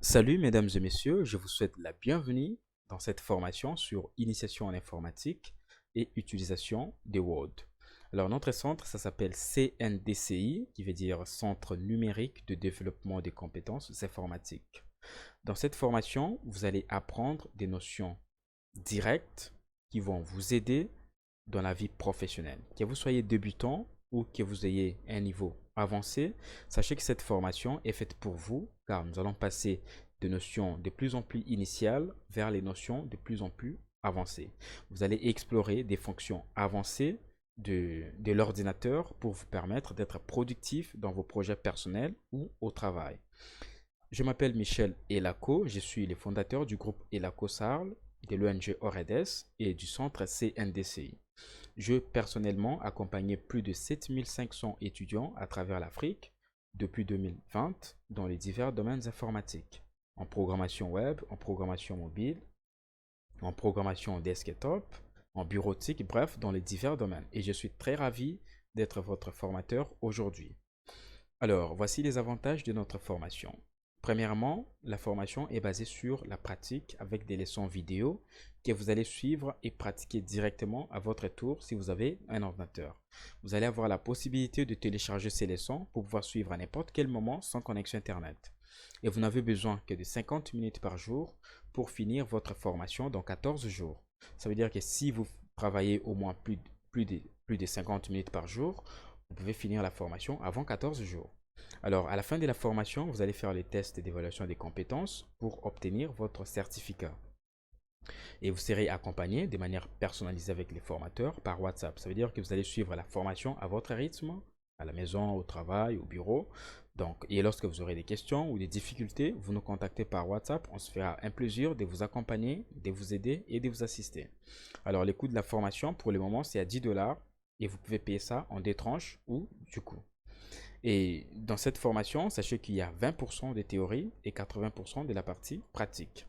Salut mesdames et messieurs, je vous souhaite la bienvenue dans cette formation sur initiation en informatique et utilisation des Word. Alors notre centre, ça s'appelle CNDCI, qui veut dire Centre numérique de développement des compétences informatiques. Dans cette formation, vous allez apprendre des notions directes qui vont vous aider dans la vie professionnelle. Que vous soyez débutant ou que vous ayez un niveau avancé, sachez que cette formation est faite pour vous car nous allons passer de notions de plus en plus initiales vers les notions de plus en plus avancées. Vous allez explorer des fonctions avancées de l'ordinateur pour vous permettre d'être productif dans vos projets personnels ou au travail. Je m'appelle Michel Elako, je suis le fondateur du groupe Elako Sarl, de l'ONG OREDES et du centre CNDCI. Je personnellement accompagnais plus de 7500 étudiants à travers l'Afrique depuis 2020 dans les divers domaines informatiques, en programmation web, en programmation mobile, en programmation desktop, en bureautique, bref, dans les divers domaines. Et je suis très ravi d'être votre formateur aujourd'hui. Alors, voici les avantages de notre formation. Premièrement, la formation est basée sur la pratique avec des leçons vidéo que vous allez suivre et pratiquer directement à votre tour si vous avez un ordinateur. Vous allez avoir la possibilité de télécharger ces leçons pour pouvoir suivre à n'importe quel moment sans connexion Internet. Et vous n'avez besoin que de 50 minutes par jour pour finir votre formation dans 14 jours. Ça veut dire que si vous travaillez au moins plus de 50 minutes par jour, vous pouvez finir la formation avant 14 jours. Alors, à la fin de la formation, vous allez faire les tests d'évaluation des compétences pour obtenir votre certificat. Et vous serez accompagné de manière personnalisée avec les formateurs par WhatsApp. Ça veut dire que vous allez suivre la formation à votre rythme, à la maison, au travail, au bureau. Donc, et lorsque vous aurez des questions ou des difficultés, vous nous contactez par WhatsApp. On se fera un plaisir de vous accompagner, de vous aider et de vous assister. Alors, le coût de la formation, pour le moment, c'est à 10 dollars et vous pouvez payer ça en deux tranches ou du coup. Et dans cette formation, sachez qu'il y a 20% de théorie et 80% de la partie pratique.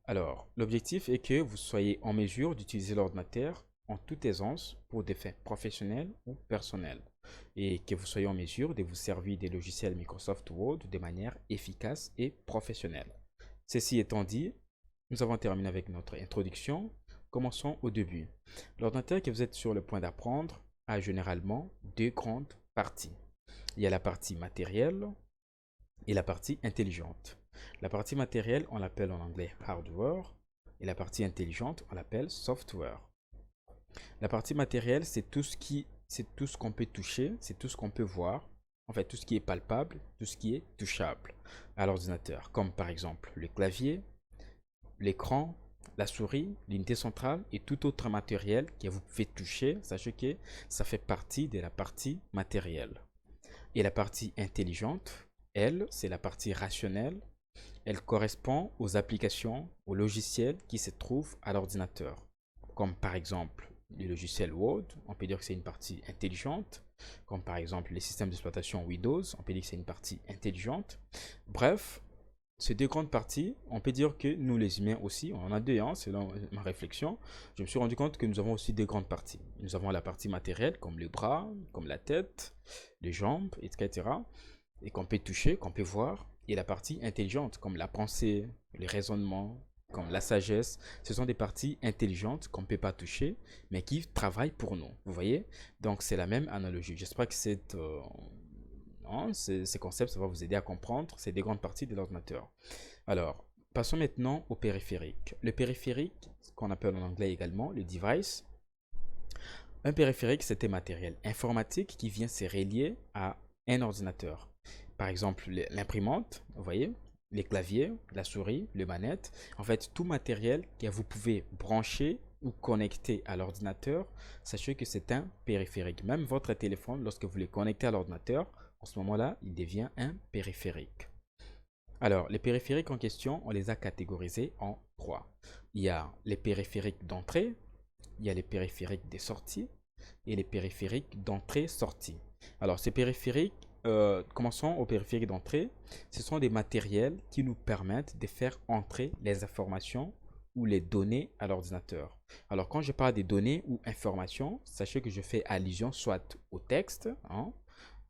Alors, l'objectif est que vous soyez en mesure d'utiliser l'ordinateur en toute aisance pour des fins professionnelles ou personnelles et que vous soyez en mesure de vous servir des logiciels Microsoft Word de manière efficace et professionnelle. Ceci étant dit, nous avons terminé avec notre introduction. Commençons au début. L'ordinateur que vous êtes sur le point d'apprendre a généralement deux grandes parties. Il y a la partie matérielle et la partie intelligente. La partie matérielle, on l'appelle en anglais hardware et la partie intelligente, on l'appelle software. La partie matérielle, c'est tout ce qu'on peut toucher, c'est tout ce qu'on peut voir, en fait tout ce qui est palpable, tout ce qui est touchable à l'ordinateur, comme par exemple le clavier, l'écran, la souris, l'unité centrale et tout autre matériel que vous pouvez toucher. Sachez que ça fait partie de la partie matérielle. Et la partie intelligente, elle, c'est la partie rationnelle. Elle correspond aux applications, aux logiciels qui se trouvent à l'ordinateur. Comme par exemple le logiciel Word, on peut dire que c'est une partie intelligente. Comme par exemple les systèmes d'exploitation Windows, on peut dire que c'est une partie intelligente. Bref, ces deux grandes parties, on peut dire que nous les humains aussi, on en a deux, hein, selon ma réflexion. Je me suis rendu compte que nous avons aussi deux grandes parties. Nous avons la partie matérielle, comme les bras, comme la tête, les jambes, etc. Et qu'on peut toucher, qu'on peut voir. Et la partie intelligente, comme la pensée, le raisonnement, comme la sagesse. Ce sont des parties intelligentes qu'on ne peut pas toucher, mais qui travaillent pour nous. Vous voyez? Donc c'est la même analogie. J'espère que ces concepts, ça va vous aider à comprendre ces deux grandes parties de l'ordinateur. Alors, passons maintenant au périphérique. Le périphérique, ce qu'on appelle en anglais également le device. Un périphérique, c'est un matériel informatique qui vient se relier à un ordinateur. Par exemple, l'imprimante, vous voyez, les claviers, la souris, les manettes. En fait, tout matériel que vous pouvez brancher ou connecter à l'ordinateur, sachez que c'est un périphérique. Même votre téléphone, lorsque vous le connectez à l'ordinateur, en ce moment-là, il devient un périphérique. Alors, les périphériques en question, on les a catégorisés en trois. Il y a les périphériques d'entrée, il y a les périphériques des sorties et les périphériques d'entrée-sortie. Alors, ces périphériques, commençons aux périphériques d'entrée. Ce sont des matériels qui nous permettent de faire entrer les informations ou les données à l'ordinateur. Alors, quand je parle des données ou informations, sachez que je fais allusion soit au texte, hein,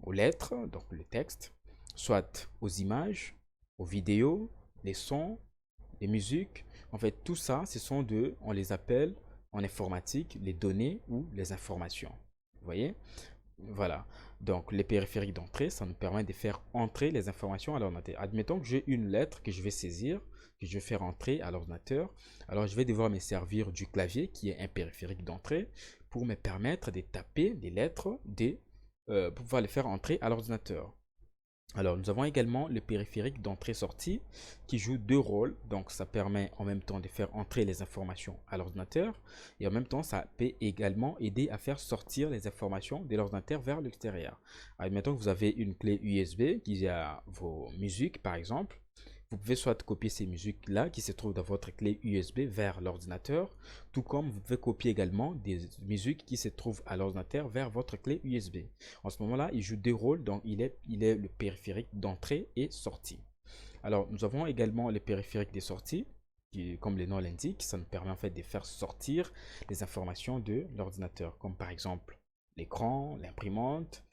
aux lettres, donc le texte, soit aux images, aux vidéos, les sons, les musiques. En fait, tout ça, on les appelle en informatique les données ou les informations. Vous voyez? Voilà. Donc, les périphériques d'entrée, ça nous permet de faire entrer les informations à l'ordinateur. Admettons que j'ai une lettre que je vais saisir, que je vais faire entrer à l'ordinateur. Alors, je vais devoir me servir du clavier, qui est un périphérique d'entrée, pour me permettre de taper des lettres, pour pouvoir les faire entrer à l'ordinateur. Alors, nous avons également le périphérique d'entrée-sortie qui joue deux rôles. Donc, ça permet en même temps de faire entrer les informations à l'ordinateur et en même temps, ça peut également aider à faire sortir les informations de l'ordinateur vers l'extérieur. Admettons que vous avez une clé USB qui a vos musiques, par exemple. Vous pouvez soit copier ces musiques-là qui se trouvent dans votre clé USB vers l'ordinateur, tout comme vous pouvez copier également des musiques qui se trouvent à l'ordinateur vers votre clé USB. En ce moment-là, il joue deux rôles, donc il est le périphérique d'entrée et sortie. Alors, nous avons également les périphériques de sortie, qui, comme le nom l'indique, ça nous permet en fait de faire sortir les informations de l'ordinateur, comme par exemple l'écran, l'imprimante,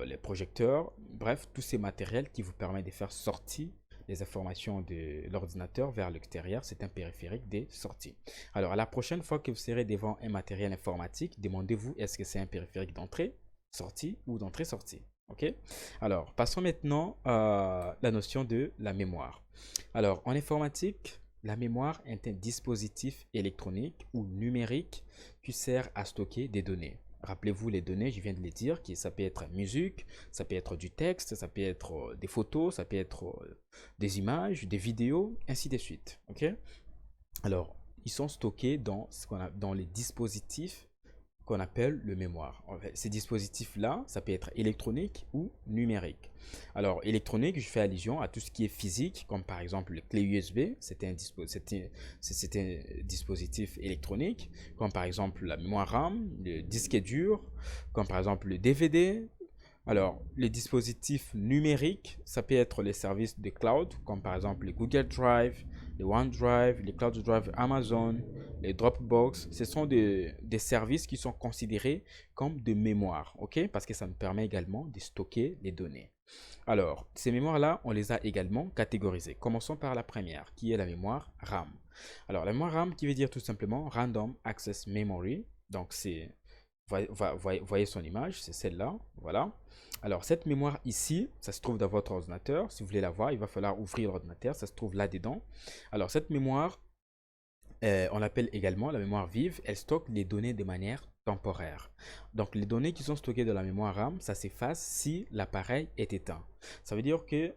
les projecteurs, bref, tous ces matériels qui vous permettent de faire sortir les informations de l'ordinateur vers l'extérieur, c'est un périphérique de sortie. Alors, à la prochaine fois que vous serez devant un matériel informatique, demandez-vous est-ce que c'est un périphérique d'entrée, sortie ou d'entrée-sortie. Ok? Alors, passons maintenant à la notion de la mémoire. Alors, en informatique, la mémoire est un dispositif électronique ou numérique qui sert à stocker des données. Rappelez-vous les données, je viens de les dire, ça peut être musique, ça peut être du texte, ça peut être des photos, ça peut être des images, des vidéos, ainsi de suite. Ok? Alors, ils sont stockés dans les dispositifs qu'on appelle le mémoire. En fait, ces dispositifs-là, ça peut être électronique ou numérique. Alors, électronique, je fais allusion à tout ce qui est physique, comme par exemple les clés USB, c'est un dispositif électronique, comme par exemple la mémoire RAM, le disque dur, comme par exemple le DVD. Alors, les dispositifs numériques, ça peut être les services de cloud, comme par exemple les Google Drive, les OneDrive, les Cloud Drive Amazon, les Dropbox. Ce sont des services qui sont considérés comme de mémoire, ok? Parce que ça nous permet également de stocker les données. Alors, ces mémoires-là, on les a également catégorisées. Commençons par la première, qui est la mémoire RAM. Alors, la mémoire RAM, qui veut dire tout simplement Random Access Memory. Donc, voyez son image, c'est celle-là, voilà. Alors, cette mémoire ici, ça se trouve dans votre ordinateur. Si vous voulez la voir, il va falloir ouvrir l'ordinateur, ça se trouve là-dedans. Alors, cette mémoire, on l'appelle également la mémoire vive. Elle stocke les données de manière temporaire. Donc, les données qui sont stockées dans la mémoire RAM, ça s'efface si l'appareil est éteint. Ça veut dire que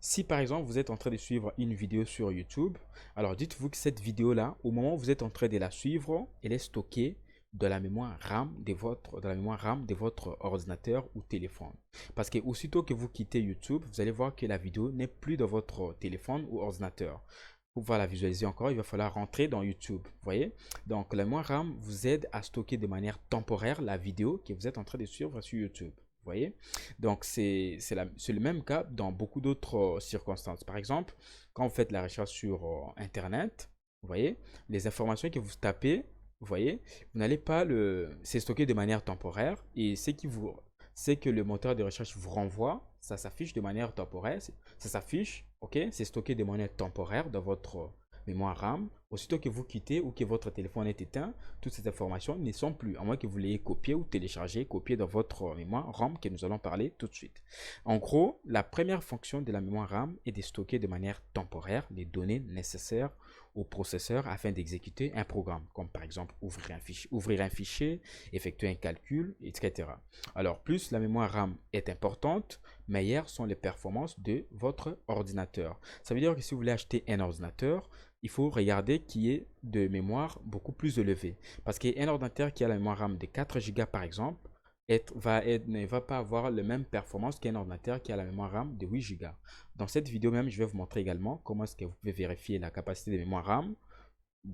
si par exemple vous êtes en train de suivre une vidéo sur YouTube, alors dites-vous que cette vidéo-là, au moment où vous êtes en train de la suivre, elle est stockée de la mémoire RAM de votre ordinateur ou téléphone. Parce que aussitôt que vous quittez YouTube, vous allez voir que la vidéo n'est plus dans votre téléphone ou ordinateur. Pour pouvoir la visualiser encore, il va falloir rentrer dans YouTube. Vous voyez? Donc, la mémoire RAM vous aide à stocker de manière temporaire la vidéo que vous êtes en train de suivre sur YouTube. Vous voyez? Donc, c'est le même cas dans beaucoup d'autres circonstances. Par exemple, quand vous faites la recherche sur Internet, vous voyez, les informations que vous tapez, vous voyez, vous n'allez pas c'est stocké de manière temporaire et c'est que le moteur de recherche vous renvoie, ça s'affiche de manière temporaire, ça s'affiche, ok, c'est stocké de manière temporaire dans votre mémoire RAM. Aussitôt que vous quittez ou que votre téléphone est éteint, toutes ces informations ne sont plus, à moins que vous l'ayez copié ou téléchargé, copié dans votre mémoire RAM que nous allons parler tout de suite. En gros, la première fonction de la mémoire RAM est de stocker de manière temporaire les données nécessaires au processeur afin d'exécuter un programme, comme par exemple ouvrir un fichier, effectuer un calcul, etc. Alors, plus la mémoire RAM est importante, meilleures sont les performances de votre ordinateur. Ça veut dire que si vous voulez acheter un ordinateur, il faut regarder qui est de mémoire beaucoup plus élevée. Parce qu'un ordinateur qui a la mémoire RAM de 4 Go par exemple, ne va pas avoir la même performance qu'un ordinateur qui a la mémoire RAM de 8 Go. Dans cette vidéo même, je vais vous montrer également comment est-ce que vous pouvez vérifier la capacité de mémoire RAM,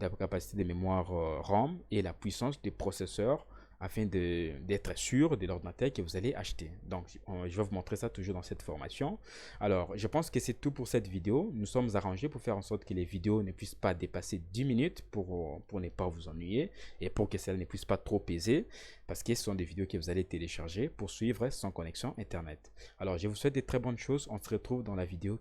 la capacité de mémoire RAM et la puissance des processeurs afin d'être sûr de l'ordinateur que vous allez acheter. Donc, je vais vous montrer ça toujours dans cette formation. Alors, je pense que c'est tout pour cette vidéo. Nous sommes arrangés pour faire en sorte que les vidéos ne puissent pas dépasser 10 minutes pour ne pas vous ennuyer et pour que celles ne puissent pas trop peser parce que ce sont des vidéos que vous allez télécharger pour suivre sans connexion Internet. Alors, je vous souhaite de très bonnes choses. On se retrouve dans la vidéo